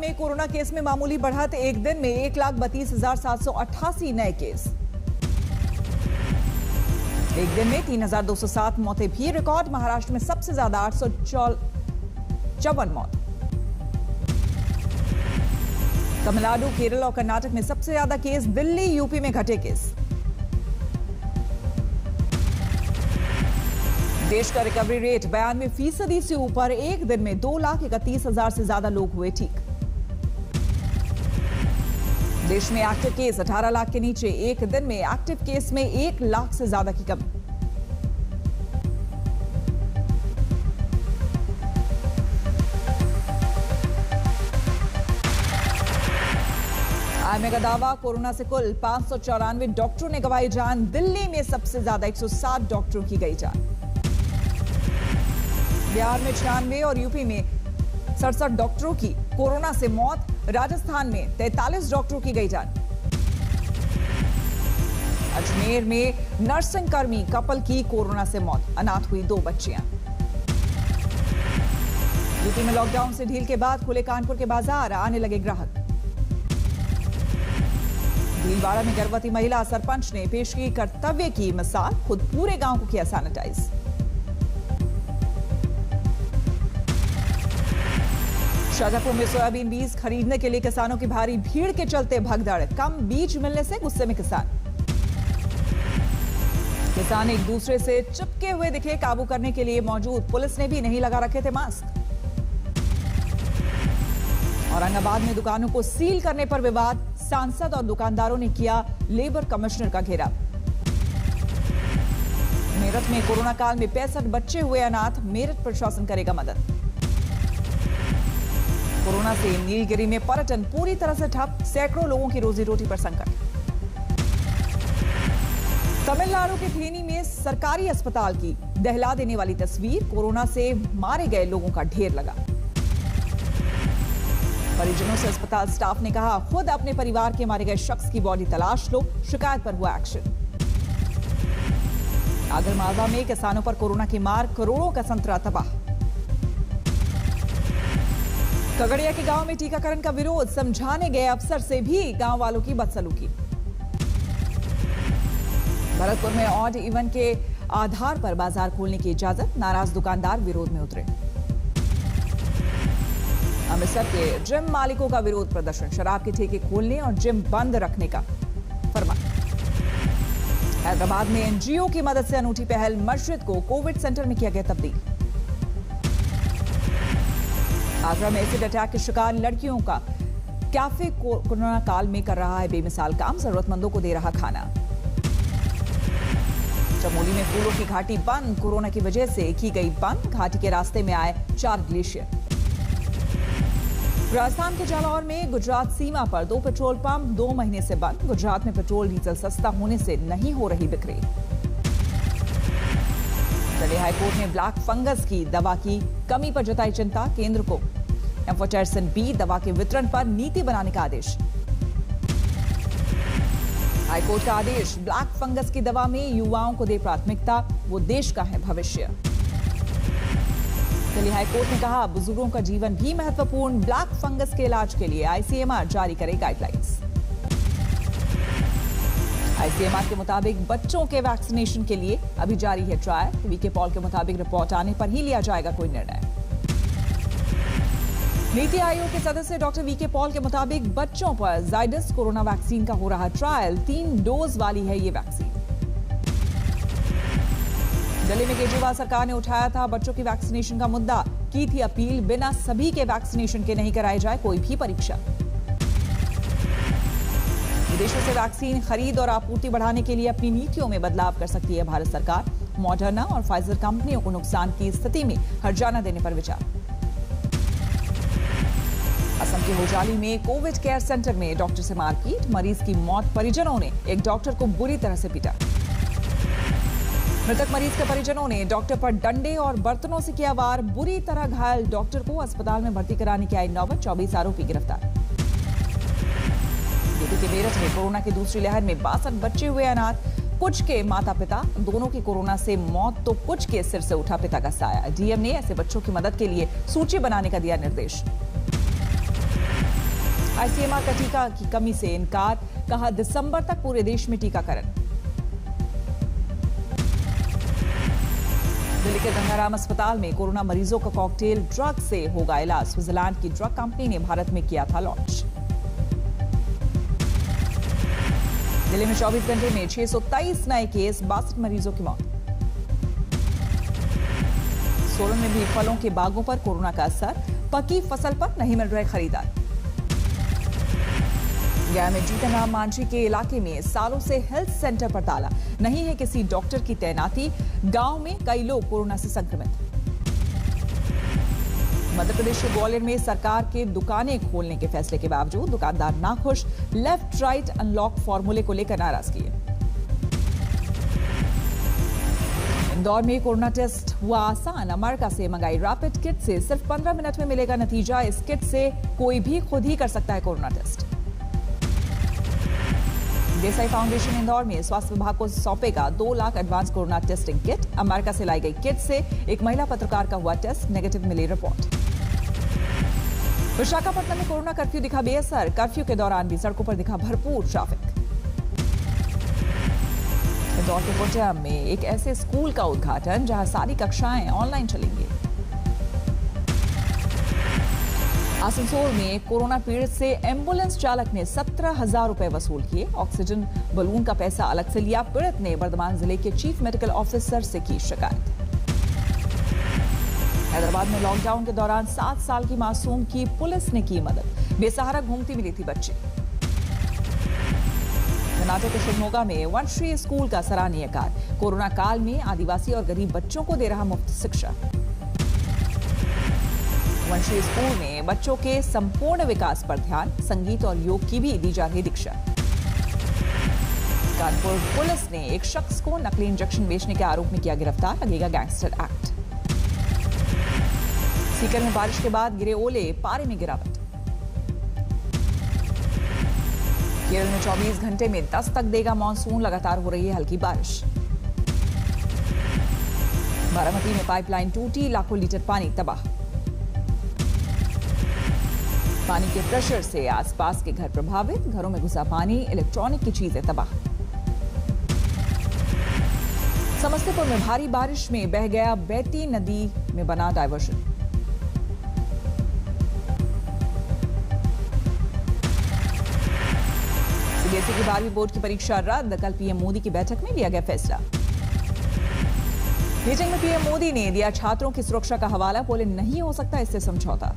में corona case में मामूली बढ़त, एक दिन में 1,32,788 नए केस। एक दिन में 3,207 मौतें भी रिकॉर्ड। महाराष्ट्र में सबसे ज्यादा 854 मौत। तमिलनाडु, केरल और कर्नाटक में सबसे ज्यादा केस। दिल्ली, यूपी में घटे केस। देश का रिकवरी रेट 92% से ऊपर। एक दिन में 2,31,000 से ज्यादा लोग हुए ठीक। देश में एक्टिव केस 18 लाख के नीचे। एक दिन में एक्टिव केस में 1 लाख से ज्यादा की कमी। आईएमए का दावा, कोरोना से कुल 594 डॉक्टरों ने गंवाई जान। दिल्ली में सबसे ज्यादा 160 डॉक्टरों की गई जान। बिहार में 96 और यूपी में 67 डॉक्टरों की कोरोना से मौत। राजस्थान में 43 डॉक्टरों की गई जान। अजमेर में नर्सिंग कर्मी कपल की कोरोना से मौत, अनाथ हुई 2 बच्चियां। यूपी में लॉकडाउन से ढील के बाद खुले कानपुर के बाजार, आने लगे ग्राहक। भीलवाड़ा में गर्भवती महिला, सरपंच ने पेश की कर्तव्य की मिसाल, खुद पूरे गांव को किया सैनिटाइज। शाजापुर में सोयाबीन बीज खरीदने के लिए किसानों की भारी भीड़ के चलते भगदड़, कम बीज मिलने से गुस्से में किसान एक दूसरे से चिपके हुए दिखे। काबू करने के लिए मौजूद पुलिस ने भी नहीं लगा रखे थे मास्क। औरंगाबाद में दुकानों को सील करने पर विवाद, सांसद और दुकानदारों ने किया लेबर कमिश्नर का घेराव। मेरठ में कोरोना काल में 65 बच्चे हुए अनाथ, मेरठ प्रशासन करेगा मदद। कोरोना से नीलगिरी में पर्यटन पूरी तरह से ठप, सैकड़ों लोगों की रोजी रोटी पर संकट। तमिलनाडु के थेनी में सरकारी अस्पताल की दहला देने वाली तस्वीर, कोरोना से मारे गए लोगों का ढेर लगा। परिजनों से अस्पताल स्टाफ ने कहा, खुद अपने परिवार के मारे गए शख्स की बॉडी तलाश लो, शिकायत पर हुआ एक्शन। आगरमालवा में किसानों पर कोरोना की मार, करोड़ों का संतरा तबाह। खगड़िया के गांव में टीकाकरण का विरोध, समझाने गए अफसर से भी गांव वालों की बदसलूकी। भरतपुर में ऑड इवन के आधार पर बाजार खोलने की इजाजत, नाराज दुकानदार विरोध में उतरे। अमृतसर के जिम मालिकों का विरोध प्रदर्शन, शराब के ठेके खोलने और जिम बंद रखने का फरमान। हैदराबाद में एनजीओ की मदद से अनूठी पहल, मस्जिद को कोविड सेंटर में किया गया तब्दील। आगरा में एसिड अटैक के शिकार लड़कियों का कैफे कोरोना काल में कर रहा है बेमिसाल काम, जरूरतमंदों को दे रहा खाना। चमोली में फूलों की घाटी बंद, कोरोना की वजह से की गई बंद, घाटी के रास्ते में आए 4 ग्लेशियर। राजस्थान के जालौर में गुजरात सीमा पर 2 पेट्रोल पंप 2 महीने से बंद, गुजरात में पेट्रोल डीजल सस्ता होने से नहीं हो रही बिक्री। दिल्ली हाईकोर्ट ने ब्लैक फंगस की दवा की कमी पर जताई चिंता, केंद्र को एम्फोटेरिसिन बी दवा के वितरण पर नीति बनाने का आदेश। हाईकोर्ट का आदेश, ब्लैक फंगस की दवा में युवाओं को दे प्राथमिकता, वो देश का है भविष्य। दिल्ली हाईकोर्ट ने कहा, बुजुर्गों का जीवन भी महत्वपूर्ण, ब्लैक फंगस के इलाज के लिए आईसीएमआर जारी करे गाइडलाइंस। आईसीएमआर के मुताबिक बच्चों के वैक्सीनेशन के लिए अभी जारी है ट्रायल, वीके पॉल के मुताबिक रिपोर्ट आने पर ही लिया जाएगा कोई निर्णय। नीति आयोग के सदस्य डॉक्टर वीके पॉल के मुताबिक बच्चों पर जाइडस कोरोना वैक्सीन का हो रहा ट्रायल, 3 डोज वाली है ये वैक्सीन। दिल्ली में केजरीवाल सरकार ने उठाया था बच्चों की वैक्सीनेशन का मुद्दा, की थी अपील, बिना सभी के वैक्सीनेशन के नहीं कराई जाए कोई भी परीक्षा। विदेशों से वैक्सीन खरीद और आपूर्ति बढ़ाने के लिए अपनी नीतियों में बदलाव कर सकती है भारत सरकार, मॉडर्ना और फाइजर कंपनियों को नुकसान की स्थिति में हर्जाना देने पर विचार। असम के होजाली में कोविड केयर सेंटर में डॉक्टर से मारपीट, मरीज की मौत, परिजनों ने एक डॉक्टर को बुरी तरह से पीटा। मृतक मरीज के परिजनों ने डॉक्टर पर डंडे और बर्तनों से किया वार, बुरी तरह घायल डॉक्टर को अस्पताल में भर्ती कराने की आई नौबत, 24 आरोपी गिरफ्तार। यूपी के मेरठ में कोरोना की दूसरी लहर में 62 बच्चे हुए अनाथ, कुछ के माता पिता, दोनों की कोरोना से मौत तो कुछ के सिर से उठा पिता का साया। डीएम ने ऐसे बच्चों की मदद के लिए सूची बनाने का दिया निर्देश। आईसीएमआर का टीका की कमी से इनकार, कहा दिसंबर तक पूरे देश में टीकाकरण। दिल्ली के गंगाराम अस्पताल में कोरोना मरीजों का कॉकटेल ड्रग से होगा इलाज। स्विट्जरलैंड की ड्रग कंपनी ने भारत में किया था लॉन्च। दिल्ली में 24 घंटे में 623 नए केस, 62 मरीजों की मौत। सोलन में भी फलों के बागों पर कोरोना का असर, पकी फसल पर नहीं मिल रहे खरीदार। गया में जीतन राम मांझी के इलाके में सालों से हेल्थ सेंटर पर ताला, नहीं है किसी डॉक्टर की तैनाती। गांव में कई लोग कोरोना से संक्रमित। मध्य प्रदेश के ग्वालियर में सरकार के दुकानें खोलने के फैसले के बावजूद दुकानदार नाखुश, लेफ्ट राइट अनलॉक फॉर्मूले को लेकर नाराजगी है। इंदौर में कोरोना टेस्ट हुआ आसान, अमेरिका से मंगाई रैपिड किट से सिर्फ 15 मिनट में मिलेगा नतीजा। इस किट से कोई भी खुद ही कर सकता है corona test. Desai foundation Indore में स्वास्थ्य विभाग को सौंपेगा 2 लाख advance corona testing kit. America से लाई गई किट से एक महिला पत्रकार का हुआ टेस्ट, नेगेटिव मिली रिपोर्ट। विशाखापट्टनम में कोरोना कर्फ्यू दिखा बेअसर, कर्फ्यू के दौरान भी सड़कों पर दिखा भरपूर ट्रैफिक। इंदौर के कोट्यम में एक ऐसे स्कूल का उद्घाटन जहां सारी कक्षाएं ऑनलाइन चलेंगी। आसनसोल में कोरोना पीड़ित से एम्बुलेंस चालक ने 17,000 रुपए वसूल किए। ऑक्सीजन बलून का पैसा अलग से लिया। पीड़ित ने बर्धमान जिले के चीफ मेडिकल ऑफिसर से की शिकायत। हैदराबाद में लॉकडाउन के दौरान 7 साल की मासूम की पुलिस ने की मदद, बेसहारा घूमती मिली थी बच्ची। कर्नाटक के शिवमोगा में वनश्री स्कूल का सराहनीय कार्य, कोरोना काल में आदिवासी और गरीब बच्चों को दे रहा मुफ्त शिक्षा। वंशी स्कूल में बच्चों के संपूर्ण विकास पर ध्यान, संगीत और योग की भी दी जा रही दीक्षा। कानपुर पुलिस ने एक शख्स को नकली इंजेक्शन बेचने के आरोप में किया गिरफ्तार, लगेगा गैंगस्टर एक्ट। सीकर में बारिश के बाद गिरे ओले, पारे में गिरावट। केरल में 24 घंटे में दस्तक देगा मानसून, लगातार हो रही है हल्की बारिश। बारामती में पाइपलाइन टूटी, लाखों लीटर पानी तबाह। पानी के प्रेशर से आसपास के घर प्रभावित, घरों में घुसा पानी, इलेक्ट्रॉनिक की चीजें तबाह। समस्तीपुर में भारी बारिश में बह गया बेटी नदी में बना डायवर्शन। सीबीएसई की 12वीं बोर्ड की परीक्षा रद्द, कल पीएम मोदी की बैठक में लिया गया फैसला। मीटिंग में पीएम मोदी ने दिया छात्रों की सुरक्षा का हवाला, बोले नहीं हो सकता इससे समझौता।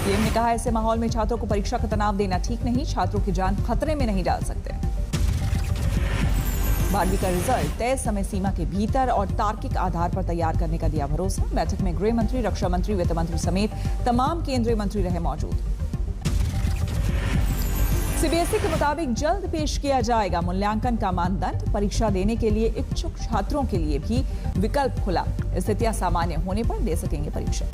पीएम ने कहा ऐसे माहौल में छात्रों को परीक्षा का तनाव देना ठीक नहीं, छात्रों की जान खतरे में नहीं डाल सकते। 12वीं का रिजल्ट तय समय सीमा के भीतर और तार्किक आधार पर तैयार करने का दिया भरोसा। बैठक में गृह मंत्री, रक्षा मंत्री, वित्त मंत्री समेत तमाम केंद्रीय मंत्री रहे मौजूद। सीबीएसई के मुताबिक जल्द पेश किया जाएगा मूल्यांकन का मानदंड, परीक्षा देने के लिए इच्छुक छात्रों के लिए भी विकल्प खुला, स्थितियां सामान्य होने पर दे सकेंगे परीक्षा।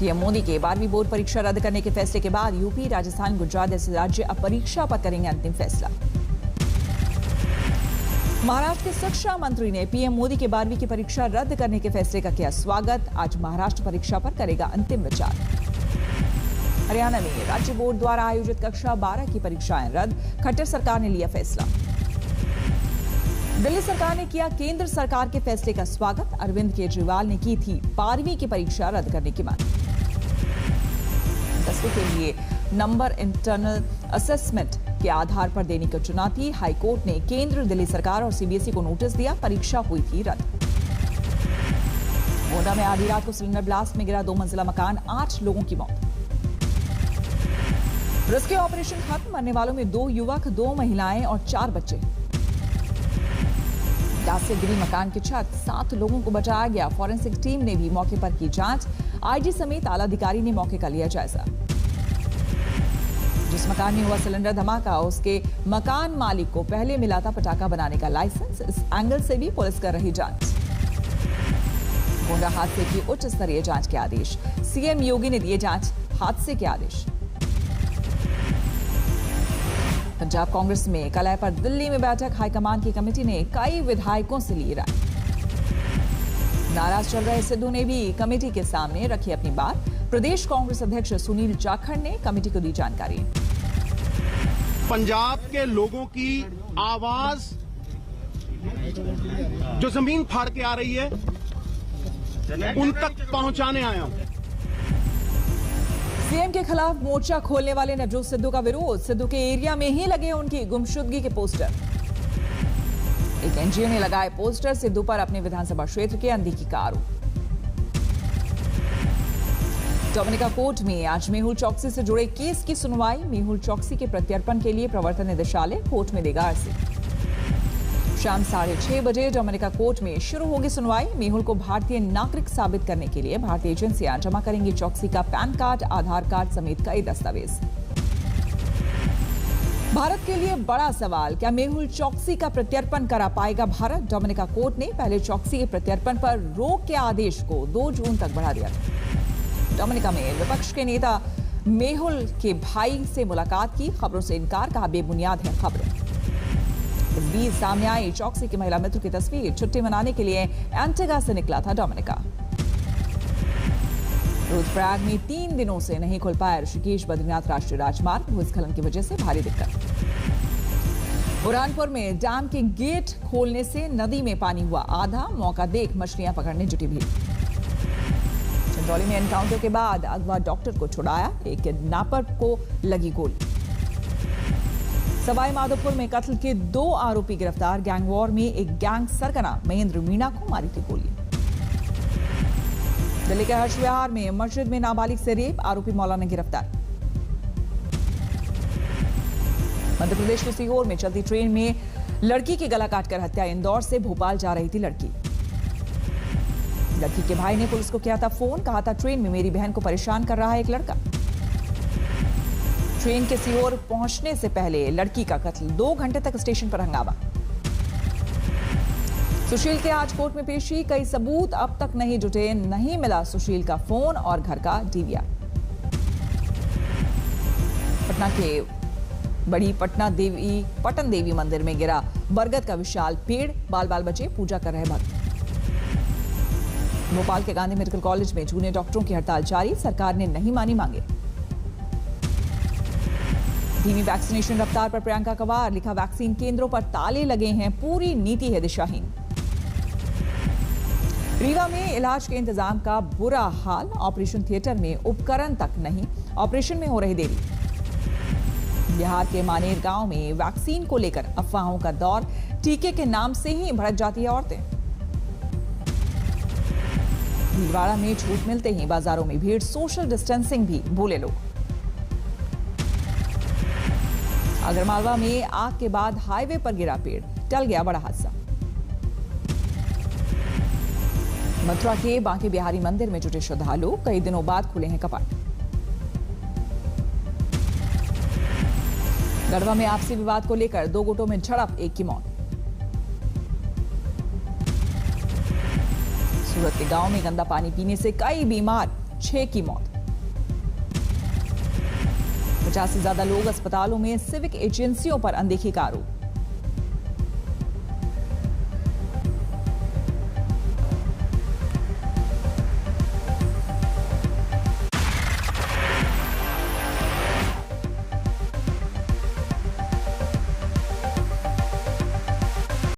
पीएम मोदी के 12वीं बोर्ड परीक्षा रद्द करने के फैसले के बाद यूपी, राजस्थान, गुजरात जैसे राज्य अब परीक्षा पर करेंगे अंतिम फैसला। महाराष्ट्र के शिक्षा मंत्री ने पीएम मोदी के 12वीं की परीक्षा रद्द करने के फैसले का किया स्वागत, आज महाराष्ट्र परीक्षा पर करेगा अंतिम विचार। हरियाणा में राज्य बोर्ड द्वारा आयोजित कक्षा 12 की परीक्षाएं रद्द, खट्टर सरकार ने लिया फैसला। दिल्ली सरकार ने किया केंद्र सरकार के फैसले का स्वागत, अरविंद केजरीवाल ने की थी 12वीं की परीक्षा रद्द करने की मांग। 10वीं के लिए नंबर इंटरनल असेसमेंट के आधार पर देने की चुनौती, हाईकोर्ट ने केंद्र, दिल्ली सरकार और सीबीएसई को नोटिस दिया, परीक्षा हुई थी रद्द। गोंडा में आधी रात को सिलेंडर ब्लास्ट में गिरा 2 मंजिला मकान, 8 लोगों की मौत। रेस्क्यू ऑपरेशन खत्म, मरने वालों में 2 युवक, 2 महिलाएं और 4 बच्चे। गाज से गिरी मकान की छत, 7 लोगों को बचाया गया, फॉरेंसिक टीम ने भी मौके पर की जांच, आईजी समेत आला अधिकारी ने मौके का लिया जायजा। जिस मकान में हुआ सिलेंडर धमाका, उसके मकान मालिक को पहले मिला था पटाखा बनाने का लाइसेंस, इस एंगल से भी पुलिस कर रही जांच। गोंडा हादसे की उच्च स्तरीय जांच के आदेश, सीएम योगी ने दिए जांच हादसे के आदेश। पंजाब कांग्रेस में कलह पर दिल्ली में बैठक, हाईकमान की कमेटी ने कई विधायकों से ली राय। नाराज चल रहे सिद्धू ने भी कमेटी के सामने रखी अपनी बात। प्रदेश कांग्रेस अध्यक्ष सुनील जाखड़ ने कमेटी को दी जानकारी। पंजाब के लोगों की आवाज जो जमीन फाड़ के आ रही है उन तक पहुंचाने आया हूं। सीएम के खिलाफ मोर्चा खोलने वाले नवजोत सिद्धू का विरोध। सिद्धू के एरिया में ही लगे उनकी गुमशुदगी के पोस्टर। एक एनजीओ ने लगाए पोस्टर। सिद्धू पर अपने विधानसभा क्षेत्र के अनदेखी का आरोप। डोमिनिका कोर्ट में आज मेहुल चौकसी से जुड़े केस की सुनवाई। मेहुल चौकसी के प्रत्यर्पण के लिए प्रवर्तन निदेशालय कोर्ट में देगा अर्जी। शाम 6:30 बजे डोमिनिका कोर्ट में शुरू होगी सुनवाई। मेहुल को भारतीय नागरिक साबित करने के लिए भारतीय एजेंसियां जमा करेंगी चौकसी का पैन कार्ड, आधार कार्ड समेत कई दस्तावेज। भारत के लिए बड़ा सवाल, क्या मेहुल चौकसी का प्रत्यर्पण करा पाएगा भारत? डोमिनिका कोर्ट ने पहले चौकसी के प्रत्यर्पण पर रोक के आदेश को 2 जून तक बढ़ा दिया था। डोमिनिका में विपक्ष के नेता मेहुल के भाई से मुलाकात की, खबरों से इनकार, कहा बेबुनियाद है खबरें। इस बीच सामने आई चौकसी के महिला मित्र की तस्वीर। छुट्टी मनाने के लिए एंटिगा से निकला था डोमिनिका। रुद्रप्रयाग में 3 दिनों से नहीं खुल पाया ऋषिकेश बद्रीनाथ राष्ट्रीय राजमार्ग। भूस्खलन की वजह से भारी दिक्कत। बुरहानपुर में डैम के गेट खोलने से नदी में पानी हुआ आधा। मौका देख मछलियां पकड़ने जुटी भीड़। चंदौली में एनकाउंटर के बाद अगवा डॉक्टर को छुड़ाया। एक किडनैपर को लगी गोली। सवाई माधोपुर में कत्ल के 2 आरोपी गिरफ्तार। गैंगवॉर में एक गैंग सरगना महेंद्र मीणा को मारी थी गोली। दिल्ली के हर्ष विहार में मस्जिद में नाबालिग से रेप, आरोपी मौलाना गिरफ्तार। मध्य प्रदेश के सीहोर में चलती ट्रेन में लड़की की गला काटकर हत्या। इंदौर से भोपाल जा रही थी लड़की। लड़की के भाई ने पुलिस को किया था फोन, कहा था ट्रेन में मेरी बहन को परेशान कर रहा है एक लड़का। ट्रेन के सीहोर पहुंचने से पहले लड़की का कत्ल। 2 घंटे तक स्टेशन पर हंगामा। सुशील के आज कोर्ट में पेशी। कई सबूत अब तक नहीं जुटे। नहीं मिला सुशील का फोन और घर का डीवीआर। पटना के बड़ी पटन देवी मंदिर में गिरा बरगद का विशाल पेड़। बाल बाल बचे, पूजा कर रहे भक्त। भोपाल के गांधी मेडिकल कॉलेज में जूनियर डॉक्टरों की हड़ताल जारी। सरकार ने नहीं मानी मांगे। धीमी वैक्सीनेशन रफ्तार पर प्रियंका कवार। लिखा वैक्सीन केंद्रों पर ताले लगे हैं, पूरी नीति है दिशाहीन। रीवा में इलाज के इंतजाम का बुरा हाल। ऑपरेशन थिएटर में उपकरण तक नहीं, ऑपरेशन में हो रही देरी। बिहार के मानेर गांव में वैक्सीन को लेकर अफवाहों का दौर। टीके के नाम से ही भड़क जाती है औरतें। भीलवाड़ा में छूट मिलते ही बाजारों में भीड़। सोशल डिस्टेंसिंग भी भूले लोग। आगरमालवा में आग के बाद हाईवे पर गिरा पेड़, टल गया बड़ा हादसा। मथुरा के बांके बिहारी मंदिर में जुटे श्रद्धालु। कई दिनों बाद खुले हैं कपाट। गढ़वा में आपसी विवाद को लेकर 2 गुटों में झड़प, एक की मौत। सूरत के गांव में गंदा पानी पीने से कई बीमार, 6 की मौत। 50 से ज्यादा लोग अस्पतालों में। सिविक एजेंसियों पर अनदेखी का आरोप।